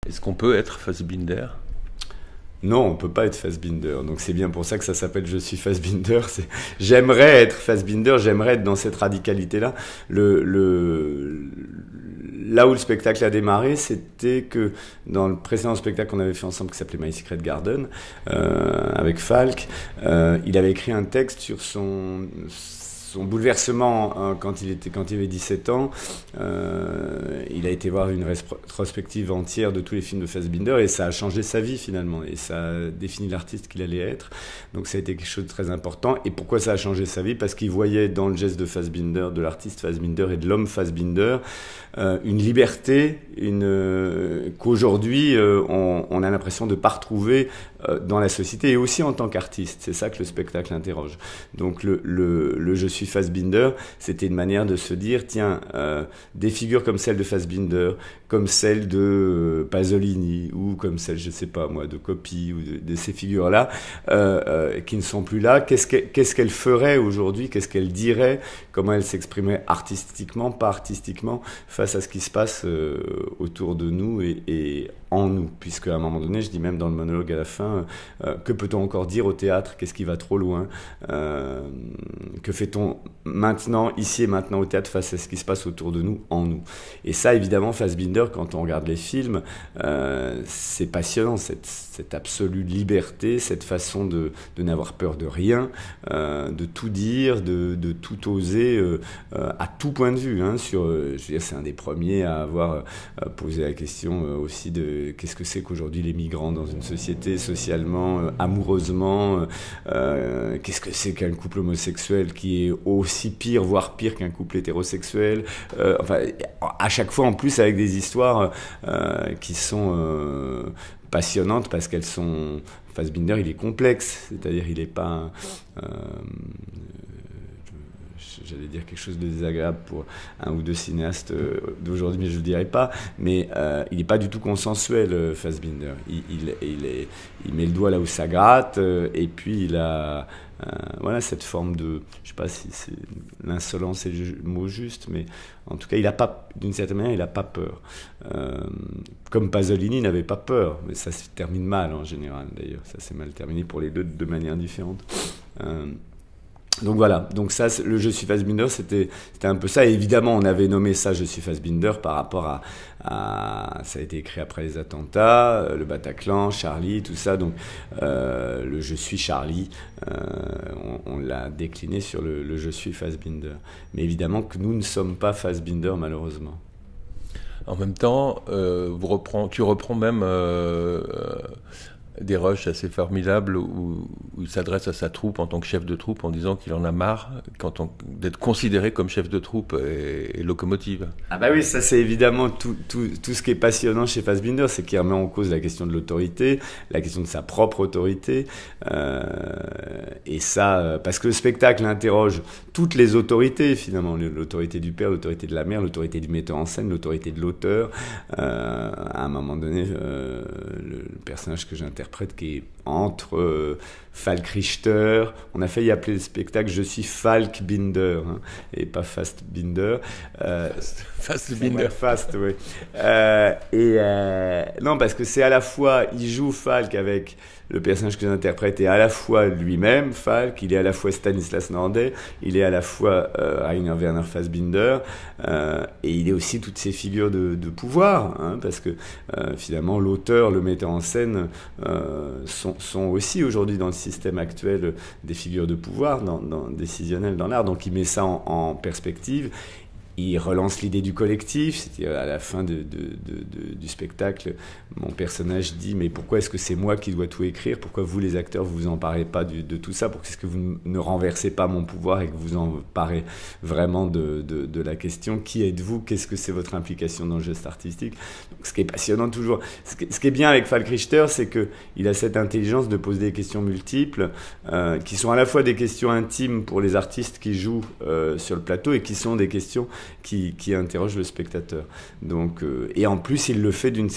Est-ce qu'on peut être Fassbinder? Non, on ne peut pas être Fassbinder. Donc c'est bien pour ça que ça s'appelle Je suis Fassbinder. J'aimerais être Fassbinder, j'aimerais être dans cette radicalité-là. Là où le spectacle a démarré, c'était que dans le précédent spectacle qu'on avait fait ensemble qui s'appelait My Secret Garden, avec Falk, il avait écrit un texte sur son bouleversement quand il avait 17 ans. Il a été voir une rétrospective entière de tous les films de Fassbinder et ça a changé sa vie finalement et ça a défini l'artiste qu'il allait être. Donc ça a été quelque chose de très important. Et pourquoi ça a changé sa vie? Parce qu'il voyait dans le geste de Fassbinder, de l'artiste Fassbinder et de l'homme Fassbinder, une liberté, qu'aujourd'hui on a l'impression de ne pas retrouver dans la société et aussi en tant qu'artiste. C'est ça que le spectacle interroge. Donc le Je suis Fassbinder, c'était une manière de se dire, tiens, des figures comme celle de Fassbinder, comme celle de Pasolini, ou comme celle, je sais pas moi, de Coppi, ou de ces figures-là, qui ne sont plus là, qu'est-ce qu'elles feraient aujourd'hui, qu'est-ce qu'elles diraient, comment elles s'exprimeraient artistiquement, pas artistiquement, face à ce qui se passe autour de nous et en nous, puisque à un moment donné, je dis même dans le monologue à la fin, que peut-on encore dire au théâtre? Qu'est-ce qui va trop loin? Que fait-on maintenant, ici et maintenant au théâtre, face à ce qui se passe autour de nous, en nous? Et ça, évidemment, Fassbinder, quand on regarde les films, c'est passionnant, cette absolue liberté, cette façon de n'avoir peur de rien, de tout dire, de tout oser, à tout point de vue. Hein, je veux dire, c'est un des premiers à avoir posé la question aussi de qu'est-ce que c'est qu'aujourd'hui les migrants dans une société, socialement, amoureusement, qu'est-ce que c'est qu'un couple homosexuel qui est aussi pire, voire pire qu'un couple hétérosexuel. Enfin, à chaque fois en plus avec des histoires qui sont passionnantes parce qu'elles sont... Fassbinder, il est complexe, c'est-à-dire il n'est pas... j'allais dire quelque chose de désagréable pour un ou deux cinéastes d'aujourd'hui, mais je ne le dirai pas. Mais il n'est pas du tout consensuel, Fassbinder. Il met le doigt là où ça gratte, et puis il a voilà, cette forme de... Je ne sais pas si c'est l'insolence est le mot juste, mais en tout cas, il a pas, d'une certaine manière, il n'a pas peur. Comme Pasolini n'avait pas peur, mais ça se termine mal en général, d'ailleurs. Ça s'est mal terminé pour les deux de manière différente. Donc voilà, donc ça, le Je suis Fassbinder, c'était un peu ça. Et évidemment, on avait nommé ça Je suis Fassbinder par rapport à ça a été écrit après les attentats, le Bataclan, Charlie, tout ça. Donc le Je suis Charlie, on l'a décliné sur le Je suis Fassbinder. Mais évidemment que nous ne sommes pas Fassbinder, malheureusement. En même temps, tu reprends même des rushs assez formidables où il s'adresse à sa troupe en tant que chef de troupe en disant qu'il en a marre d'être considéré comme chef de troupe et locomotive. Ah bah oui, ça c'est évidemment tout ce qui est passionnant chez Fassbinder, c'est qu'il remet en cause la question de l'autorité, la question de sa propre autorité, et ça, parce que le spectacle interroge toutes les autorités finalement, l'autorité du père, l'autorité de la mère, l'autorité du metteur en scène, l'autorité de l'auteur. À un moment donné, le personnage que j'interprète qui est entre Falk Richter, on a failli appeler le spectacle Je suis Falk Binder, hein, et pas Fassbinder. Fassbinder. Fast, oui. Non, parce que c'est à la fois, il joue Falk avec le personnage que j'interprète est à la fois lui-même, Falk, il est à la fois Stanislas Nordet, il est à la fois Rainer Werner Fassbinder, et il est aussi toutes ces figures de pouvoir, hein, parce que finalement l'auteur, le metteur en scène sont aussi aujourd'hui dans le système actuel des figures de pouvoir décisionnelles dans l'art, donc il met ça en perspective. Il relance l'idée du collectif, c'est-à-dire à la fin du spectacle, mon personnage dit « Mais pourquoi est-ce que c'est moi qui dois tout écrire? Pourquoi vous, les acteurs, vous vous emparez pas de tout ça? Pourquoi est-ce que vous ne renversez pas mon pouvoir et que vous emparez vraiment de la question? Qui êtes-vous? Qu'est-ce que c'est votre implication dans le geste artistique ?» Donc, ce qui est passionnant toujours, ce qui est bien avec Falk Richter, c'est qu'il a cette intelligence de poser des questions multiples, qui sont à la fois des questions intimes pour les artistes qui jouent sur le plateau et qui sont des questions qui interroge le spectateur. Donc, et en plus, il le fait d'une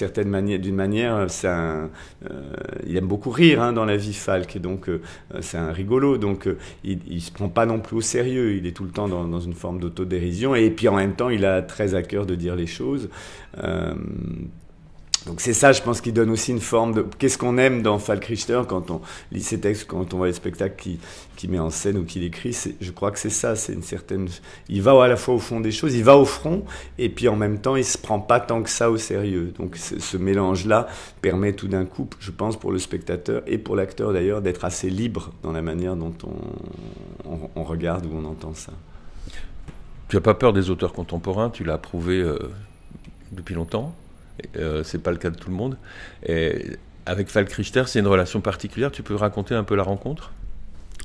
manière, il aime beaucoup rire, hein, dans la vie, Falk, et donc c'est un rigolo, donc il se prend pas non plus au sérieux, il est tout le temps dans une forme d'autodérision, et puis en même temps, il a très à cœur de dire les choses. Donc c'est ça, je pense, qui donne aussi une forme de... Qu'est-ce qu'on aime dans Falk Richter quand on lit ses textes, quand on voit les spectacles qu'il met en scène ou qu'il écrit. Je crois que c'est ça, c'est une certaine... Il va à la fois au fond des choses, il va au front, et puis en même temps, il se prend pas tant que ça au sérieux. Donc ce mélange-là permet tout d'un coup, je pense, pour le spectateur et pour l'acteur d'ailleurs, d'être assez libre dans la manière dont on regarde ou on entend ça. Tu n'as pas peur des auteurs contemporains, tu l'as prouvé depuis longtemps. C'est pas le cas de tout le monde. Et avec Falk Richter, c'est une relation particulière. Tu peux raconter un peu la rencontre ?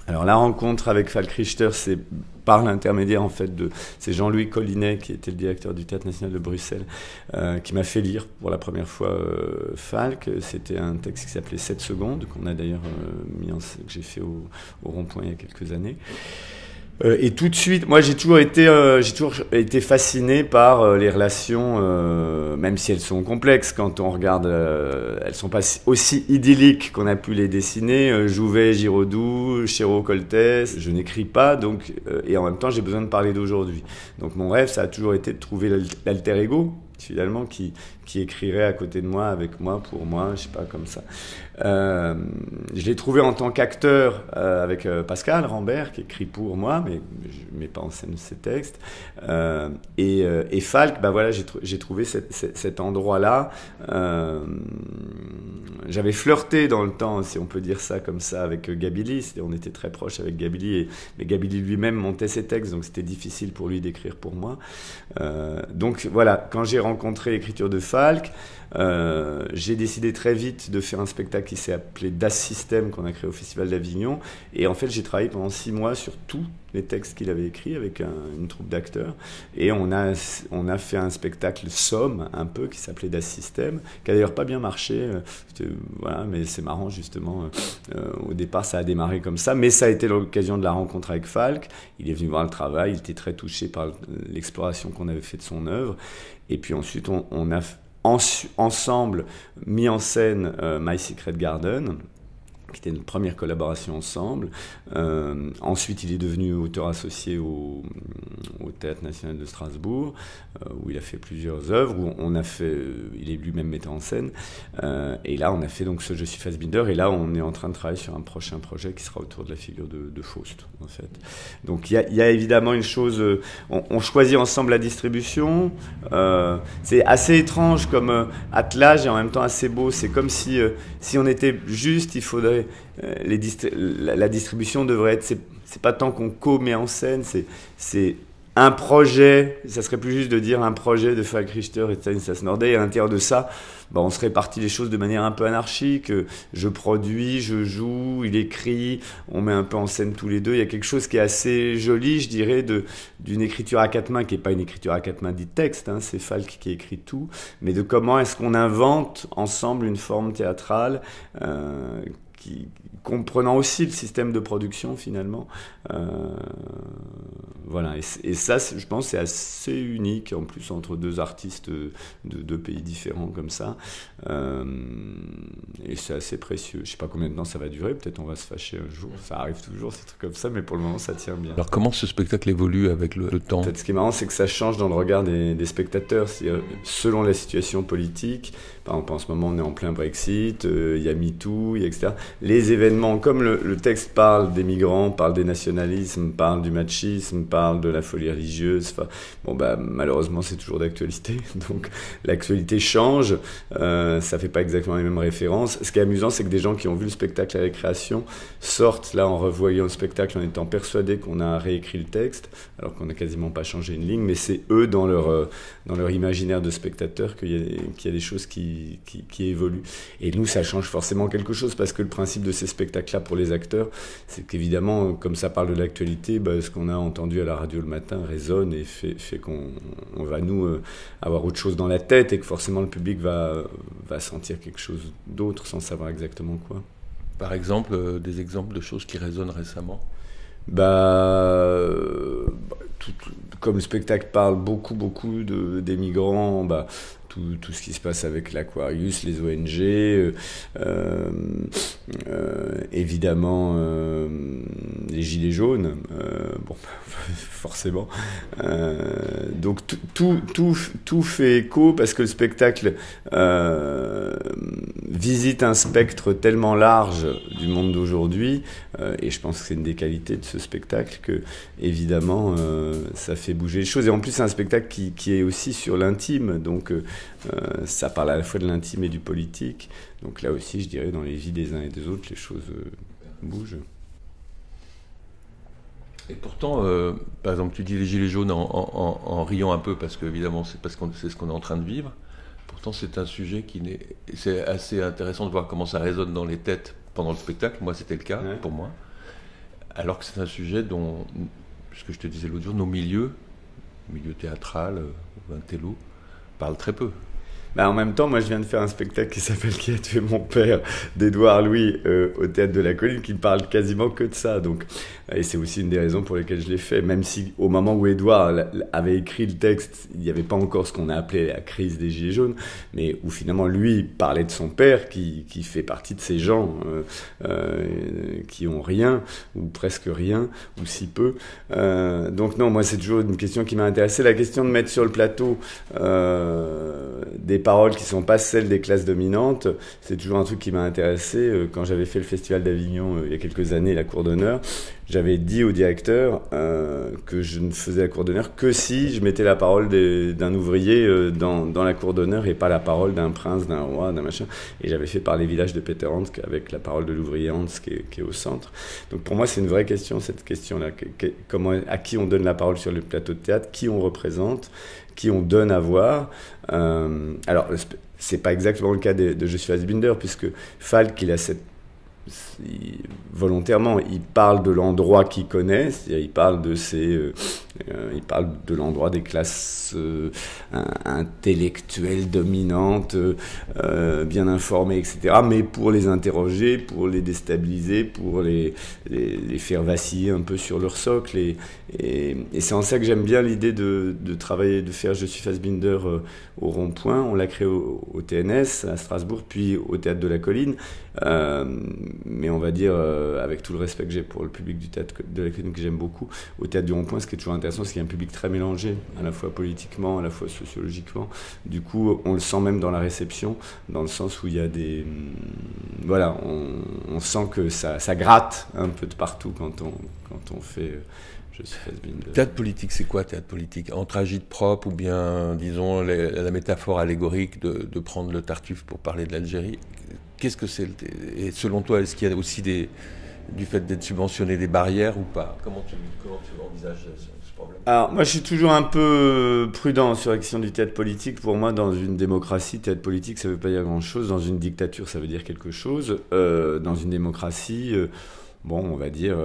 Alors la rencontre avec Falk Richter, c'est par l'intermédiaire en fait c'est Jean-Louis Collinet, qui était le directeur du Théâtre National de Bruxelles, qui m'a fait lire pour la première fois Falk. C'était un texte qui s'appelait 7 secondes, qu'on a d'ailleurs que j'ai fait au Rond-Point il y a quelques années. Et tout de suite, moi j'ai toujours été fasciné par les relations, même si elles sont complexes. Quand on regarde, elles sont pas aussi idylliques qu'on a pu les dessiner. Jouvet, Giraudoux, Chéreau, Coltès. Je n'écris pas, donc et en même temps j'ai besoin de parler d'aujourd'hui. Donc mon rêve, ça a toujours été de trouver l'alter ego, finalement, qui écrirait à côté de moi, avec moi, pour moi, je sais pas, comme ça. Je l'ai trouvé en tant qu'acteur avec Pascal Rambert, qui écrit pour moi, mais je mets pas en scène ses textes. Et Falk, bah voilà, j'ai trouvé cet endroit-là. J'avais flirté dans le temps, si on peut dire ça comme ça, avec Gabili. On était très proches avec Gabili, mais Gabili lui-même montait ses textes, donc c'était difficile pour lui d'écrire pour moi. Donc voilà, quand j'ai rencontré l'écriture de Falk, j'ai décidé très vite de faire un spectacle qui s'est appelé Das System, qu'on a créé au Festival d'Avignon. Et en fait, j'ai travaillé pendant 6 mois sur tous les textes qu'il avait écrits avec une troupe d'acteurs. Et on a fait un spectacle somme, un peu, qui s'appelait Das System, qui a d'ailleurs pas bien marché. Voilà, mais c'est marrant, justement. Au départ, ça a démarré comme ça. Mais ça a été l'occasion de la rencontre avec Falk. Il est venu voir le travail. Il était très touché par l'exploration qu'on avait fait de son œuvre. Et puis ensuite, on a ensemble mis en scène My Secret Garden, qui était notre première collaboration ensemble. Ensuite, il est devenu auteur associé au Théâtre National de Strasbourg, où il a fait plusieurs œuvres, il est lui-même metteur en scène. Et là, on a fait donc ce Je suis Fassbinder, et là, on est en train de travailler sur un prochain projet qui sera autour de la figure de Faust, en fait. Donc, il y a évidemment une chose... On choisit ensemble la distribution. C'est assez étrange comme attelage et en même temps assez beau. C'est comme si on était juste, il faudrait... la distribution devrait être... C'est pas tant qu'on co-met en scène, c'est un projet, ça serait plus juste de dire un projet de Falk Richter et de Stanislas Nordet, et à l'intérieur de ça, on se répartit les choses de manière un peu anarchique. Je produis, je joue, il écrit, on met un peu en scène tous les deux. Il y a quelque chose qui est assez joli, je dirais, d'une écriture à 4 mains, qui n'est pas une écriture à 4 mains dite texte, hein, c'est Falk qui écrit tout, mais de comment est-ce qu'on invente ensemble une forme théâtrale comprenant aussi le système de production, finalement. Voilà, et ça, je pense, c'est assez unique, en plus, entre deux artistes de 2 pays différents, comme ça. Et c'est assez précieux. Je ne sais pas combien de temps ça va durer, peut-être on va se fâcher un jour. Ça arrive toujours, ces trucs comme ça, mais pour le moment, ça tient bien. Alors, comment ce spectacle évolue avec le temps ? Peut-être ce qui est marrant, c'est que ça change dans le regard des spectateurs. Selon la situation politique, par exemple, en ce moment, on est en plein Brexit, il y a MeToo, etc. Les événements, comme le texte parle des migrants, parle des nationalismes, parle du machisme, parle de la folie religieuse, malheureusement, c'est toujours d'actualité. Donc, l'actualité change, ça fait pas exactement les mêmes références. Ce qui est amusant, c'est que des gens qui ont vu le spectacle à la création sortent là en revoyant le spectacle en étant persuadés qu'on a réécrit le texte, alors qu'on n'a quasiment pas changé une ligne, mais c'est eux, dans leur imaginaire de spectateur, qu'il y a des choses qui évoluent. Et nous, ça change forcément quelque chose, parce que le principe de ces spectacles-là pour les acteurs, c'est qu'évidemment, comme ça parle de l'actualité, ce qu'on a entendu à la radio le matin résonne et fait qu'on va, nous, avoir autre chose dans la tête, et que forcément le public va sentir quelque chose d'autre sans savoir exactement quoi. Par exemple, des exemples de choses qui résonnent récemment ? Comme le spectacle parle beaucoup des migrants, tout ce qui se passe avec l'Aquarius, les ONG, évidemment les gilets jaunes, bon, forcément. Donc tout fait écho parce que le spectacle visite un spectre tellement large du monde d'aujourd'hui, et je pense que c'est une des qualités de ce spectacle que, évidemment, ça fait bouger les choses. Et en plus, c'est un spectacle qui est aussi sur l'intime, donc ça parle à la fois de l'intime et du politique. Donc là aussi, je dirais, dans les vies des uns et des autres, les choses bougent. Et pourtant, par exemple, tu dis les gilets jaunes en riant un peu, parce qu'évidemment, c'est ce qu'on est en train de vivre. Pourtant, c'est un sujet c'est assez intéressant de voir comment ça résonne dans les têtes pendant le spectacle. Moi, c'était le cas, pour moi. Alors que c'est un sujet dont, ce que je te disais l'autre jour, nos milieu théâtral, ou intello, parlent très peu. Bah, en même temps, moi je viens de faire un spectacle qui s'appelle Qui a tué mon père d'Édouard Louis au Théâtre de la Colline, qui parle quasiment que de ça. Donc, et c'est aussi une des raisons pour lesquelles je l'ai fait. Même si au moment où Édouard avait écrit le texte, il n'y avait pas encore ce qu'on a appelé la crise des Gilets jaunes, mais où finalement lui parlait de son père qui fait partie de ces gens qui ont rien, ou presque rien, ou si peu. Donc non, moi c'est toujours une question qui m'a intéressé. La question de mettre sur le plateau des paroles qui ne sont pas celles des classes dominantes, c'est toujours un truc qui m'a intéressé. Quand j'avais fait le Festival d'Avignon il y a quelques années, la cour d'honneur, j'avais dit au directeur que je ne faisais la cour d'honneur que si je mettais la parole d'un ouvrier dans la cour d'honneur et pas la parole d'un prince, d'un roi, d'un machin. Et j'avais fait par les villages de Peter Hans avec la parole de l'ouvrier Hans qui est au centre. Donc pour moi, c'est une vraie question, cette question-là. À qui on donne la parole sur le plateau de théâtre, qui on représente, qui on donne à voir. Alors, c'est pas exactement le cas de Je suis Fassbinder, puisque Falk, volontairement, il parle de l'endroit qu'il connaît, c'est-à-dire il parle de l'endroit des classes intellectuelles dominantes, bien informées, etc. Mais pour les interroger, pour les déstabiliser, pour les faire vaciller un peu sur leur socle. Et c'est en ça que j'aime bien l'idée de travailler, de faire Je suis Fassbinder au Rond-Point. On l'a créé au TNS à Strasbourg, puis au Théâtre de la Colline. Mais on va dire, avec tout le respect que j'ai pour le public du Théâtre de la Colline, que j'aime beaucoup, au Théâtre du Rond-Point, ce qui est toujours intéressant, c'est qu'il y a un public très mélangé, à la fois politiquement, à la fois sociologiquement. Du coup, on le sent même dans la réception, dans le sens où il y a des... Voilà, on sent que ça gratte un peu de partout quand on fait... Je suis Fassbinder. Théâtre politique, c'est quoi, théâtre politique? En tragédie propre, ou bien, disons, la métaphore allégorique de prendre le Tartuffe pour parler de l'Algérie? Qu'est-ce que c'est? Et selon toi, est-ce qu'il y a aussi du fait d'être subventionné des barrières ou pas? Comment tu envisages ce problème? Alors, moi, je suis toujours un peu prudent sur la question du théâtre politique. Pour moi, dans une démocratie, théâtre politique, ça ne veut pas dire grand-chose. Dans une dictature, ça veut dire quelque chose. Dans une démocratie... Bon, on va dire...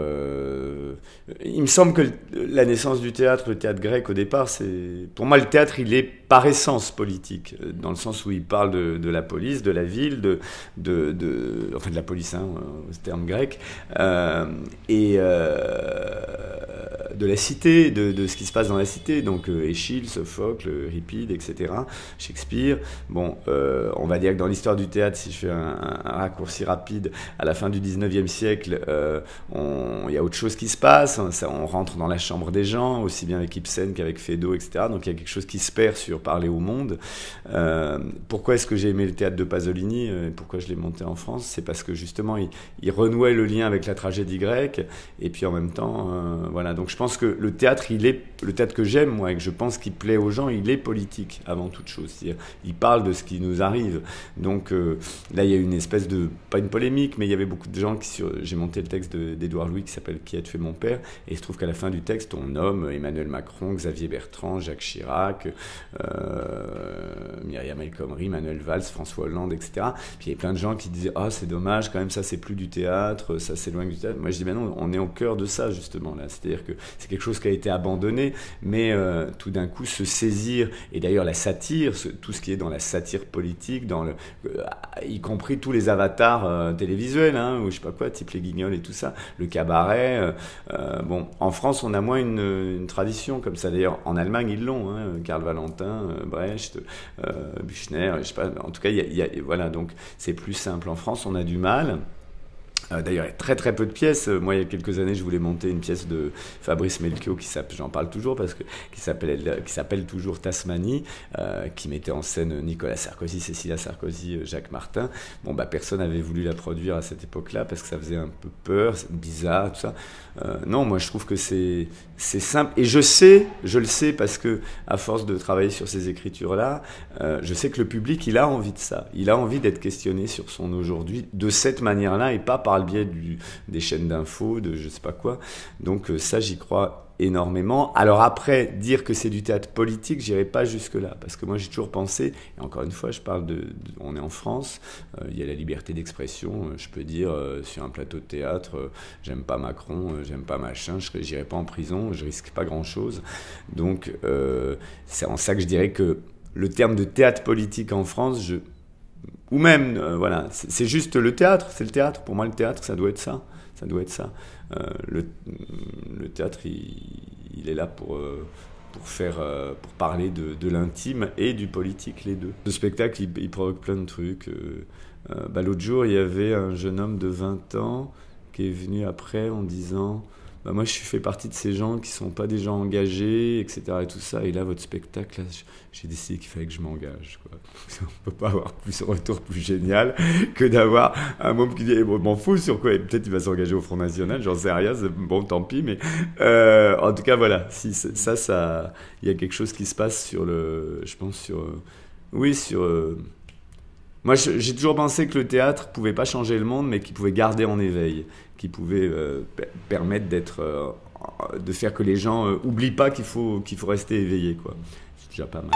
il me semble que la naissance du théâtre, le théâtre grec, au départ, c'est... Pour moi, le théâtre, il est par essence politique, dans le sens où il parle de la police, de la ville, enfin de la police, hein, au terme grec, et de la cité, de ce qui se passe dans la cité, donc Échille, Sophocle, Euripide, etc., Shakespeare. Bon, on va dire que dans l'histoire du théâtre, si je fais un raccourci rapide, à la fin du 19e siècle, il y a autre chose qui se passe, on rentre dans la chambre des gens, aussi bien avec Ibsen qu'avec Feydeau, etc., donc il y a quelque chose qui se perd sur parler au monde. Pourquoi est-ce que j'ai aimé le théâtre de Pasolini, et pourquoi je l'ai monté en France? C'est parce que justement, il renouait le lien avec la tragédie grecque, et puis en même temps, voilà, donc je pense que le théâtre, le théâtre que j'aime, moi, et que je pense qu'il plaît aux gens, il est politique avant toute chose. C'est-à-dire, il parle de ce qui nous arrive. Donc là, il y a une espèce de, pas une polémique, mais il y avait beaucoup de gens j'ai monté le texte d'Édouard Louis qui s'appelle Qui a tué mon père, et il se trouve qu'à la fin du texte, on nomme Emmanuel Macron, Xavier Bertrand, Jacques Chirac, Myriam El Khomri, Manuel Valls, François Hollande, etc. Puis il y a plein de gens qui disaient c'est dommage, quand même, ça c'est plus du théâtre, ça s'éloigne du théâtre. Moi je dis non, on est au cœur de ça justement là. C'est-à-dire que c'est quelque chose qui a été abandonné, mais tout d'un coup se saisir, et d'ailleurs la satire, tout ce qui est dans la satire politique, y compris tous les avatars télévisuels, hein, ou je sais pas quoi, type les Guignols et tout ça, le cabaret. Bon, en France, on a moins une tradition comme ça. D'ailleurs, en Allemagne, ils l'ont, hein, Karl Valentin, Brecht, Büchner, je sais pas. En tout cas, voilà, donc c'est plus simple. En France, on a du mal. D'ailleurs, il y a très très peu de pièces. Moi, il y a quelques années, je voulais monter une pièce de Fabrice Melchior j'en parle toujours qui s'appelle toujours Tasmanie, qui mettait en scène Nicolas Sarkozy, Cécilia Sarkozy, Jacques Martin. Bon, personne n'avait voulu la produire à cette époque-là parce que ça faisait un peu peur, bizarre, tout ça. Non, moi, je trouve que c'est simple. Et je le sais parce que à force de travailler sur ces écritures-là, je sais que le public, il a envie de ça. Il a envie d'être questionné sur son aujourd'hui de cette manière-là et pas par le biais des chaînes d'infos, de je sais pas quoi. Donc ça, j'y crois énormément. Alors après, dire que c'est du théâtre politique, j'irai pas jusque-là, parce que moi j'ai toujours pensé, et encore une fois, je parle on est en France, il y a la liberté d'expression, je peux dire sur un plateau de théâtre, j'aime pas Macron, j'aime pas machin, j'irai pas en prison, je risque pas grand-chose. Donc c'est en ça que je dirais que le terme de théâtre politique en France, ou même, voilà, c'est juste le théâtre, c'est le théâtre. Pour moi, le théâtre, ça doit être ça. Ça doit être ça. Le théâtre, il est là pour parler de l'intime et du politique, les deux. Ce spectacle, il provoque plein de trucs. L'autre jour, il y avait un jeune homme de 20 ans qui est venu après en disant... moi, je fais partie de ces gens qui sont pas des gens engagés, etc. et tout ça. Et là, votre spectacle, là, j'ai décidé qu'il fallait que je m'engage, quoi. On peut pas avoir un retour plus génial que d'avoir un môme qui dit je m'en fous sur quoi. Et peut-être il va s'engager au Front National, j'en sais rien. Bon, tant pis. Mais en tout cas, voilà. Si ça, il y a quelque chose qui se passe je pense moi, j'ai toujours pensé que le théâtre pouvait pas changer le monde, mais qu'il pouvait garder en éveil, qui pouvait permettre de faire que les gens oublient pas qu'il faut rester éveillé, quoi. C'est déjà pas mal.